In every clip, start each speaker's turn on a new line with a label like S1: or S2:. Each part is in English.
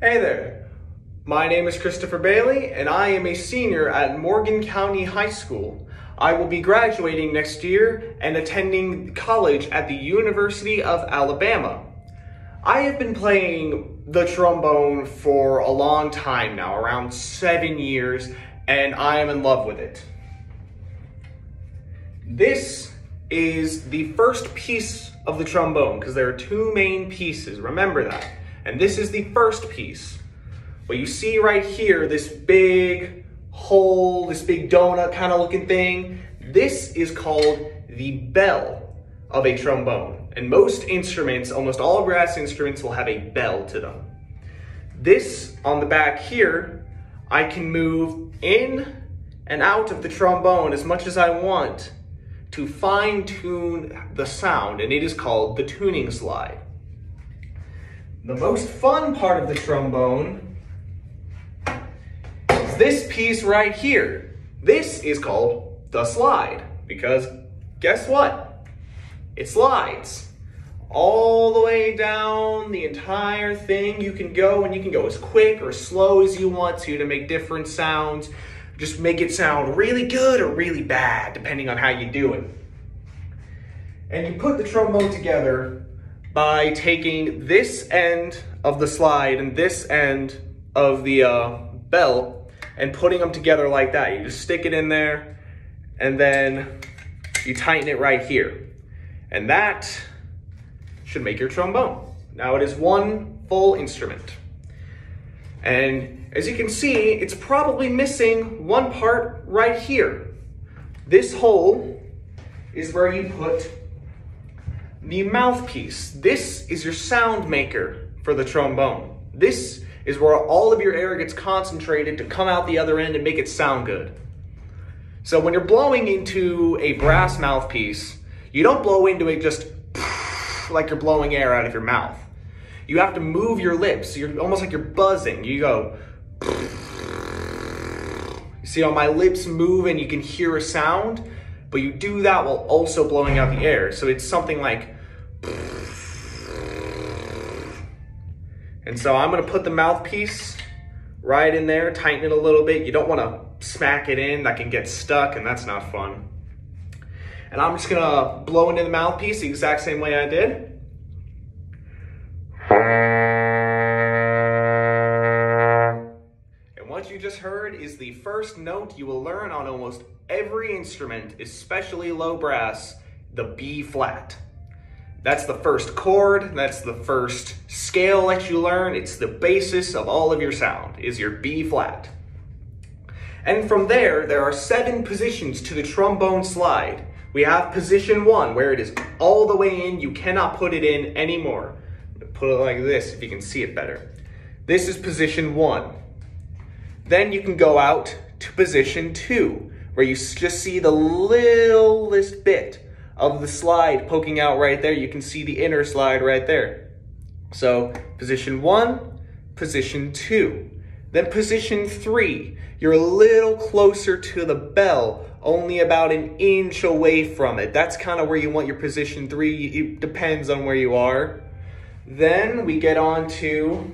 S1: Hey there, my name is Christopher Bailey and I am a senior at Morgan County High School. I will be graduating next year and attending college at the University of Alabama. I have been playing the trombone for a long time now, around 7 years, and I am in love with it. This is the first piece of the trombone because there are two main pieces, remember that. And this is the first piece. What you see right here, this big hole, this big donut kind of looking thing, this is called the bell of a trombone. And most instruments, almost all brass instruments, will have a bell to them. This on the back here, I can move in and out of the trombone as much as I want to fine tune the sound, and it is called the tuning slide. The most fun part of the trombone is this piece right here. This is called the slide because guess what? It slides all the way down the entire thing. You can go as quick or slow as you want to make different sounds. Just make it sound really good or really bad depending on how you do it. And you put the trombone together by taking this end of the slide and this end of the bell and putting them together like that. You just stick it in there and then you tighten it right here. And that should make your trombone. Now it is one full instrument. And as you can see, it's probably missing one part right here. This hole is where you put the mouthpiece. This is your sound maker for the trombone. This is where all of your air gets concentrated to come out the other end and make it sound good. So when you're blowing into a brass mouthpiece, you don't blow into it just like you're blowing air out of your mouth. You have to move your lips. You're almost like you're buzzing. You go, you see how my lips move and you can hear a sound? But you do that while also blowing out the air. So it's something like, and so I'm gonna put the mouthpiece right in there, tighten it a little bit. You don't wanna smack it in, that can get stuck and that's not fun. And I'm just gonna blow into the mouthpiece the exact same way I did. What you just heard is the first note you will learn on almost every instrument, especially low brass, the B flat. That's the first chord, that's the first scale that you learn. It's the basis of all of your sound, is your B flat. And from there are 7 positions to the trombone slide. We have position 1, where it is all the way in, you cannot put it in anymore. Put it like this if you can see it better. This is position 1. Then you can go out to position 2, where you just see the littlest bit of the slide poking out right there. You can see the inner slide right there. So position 1, position 2. Then position 3, you're a little closer to the bell, only about an inch away from it. That's kind of where you want your position 3. It depends on where you are. Then we get on to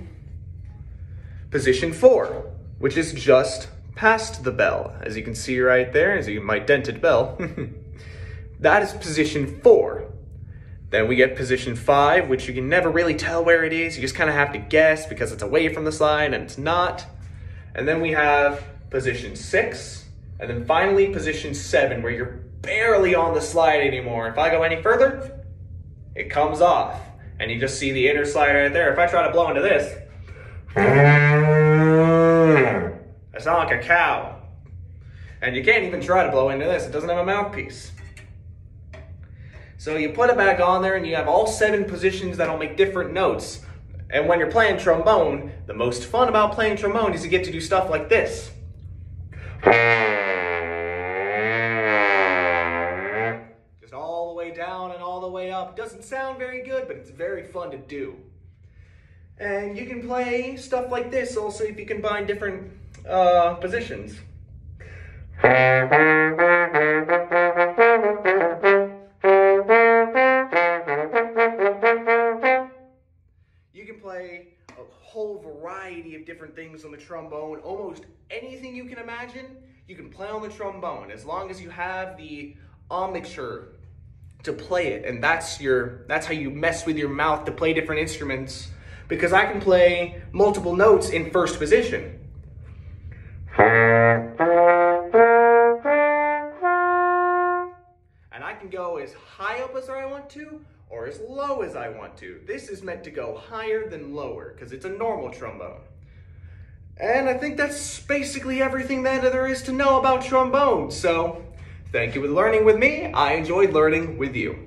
S1: position 4. Which is just past the bell. As you can see right there, as my dented bell. That is position 4. Then we get position 5, which you can never really tell where it is. You just kind of have to guess because it's away from the slide and it's not. And then we have position 6. And then finally position 7, where you're barely on the slide anymore. If I go any further, it comes off. And you just see the inner slide right there. If I try to blow into this, I sound like a cow. And you can't even try to blow into this. It doesn't have a mouthpiece. So you put it back on there and you have all 7 positions that'll make different notes. And when you're playing trombone, the most fun about playing trombone is you get to do stuff like this. Just all the way down and all the way up. Doesn't sound very good, but it's very fun to do. And you can play stuff like this also if you combine different positions. You can play a whole variety of different things on the trombone. Almost anything you can imagine, you can play on the trombone, as long as you have the embouchure to play it. And that's how you mess with your mouth to play different instruments, because I can play multiple notes in first position. And I can go as high up as I want to, or as low as I want to. This is meant to go higher than lower, because it's a normal trombone. And I think that's basically everything that there is to know about trombone. So, thank you for learning with me. I enjoyed learning with you.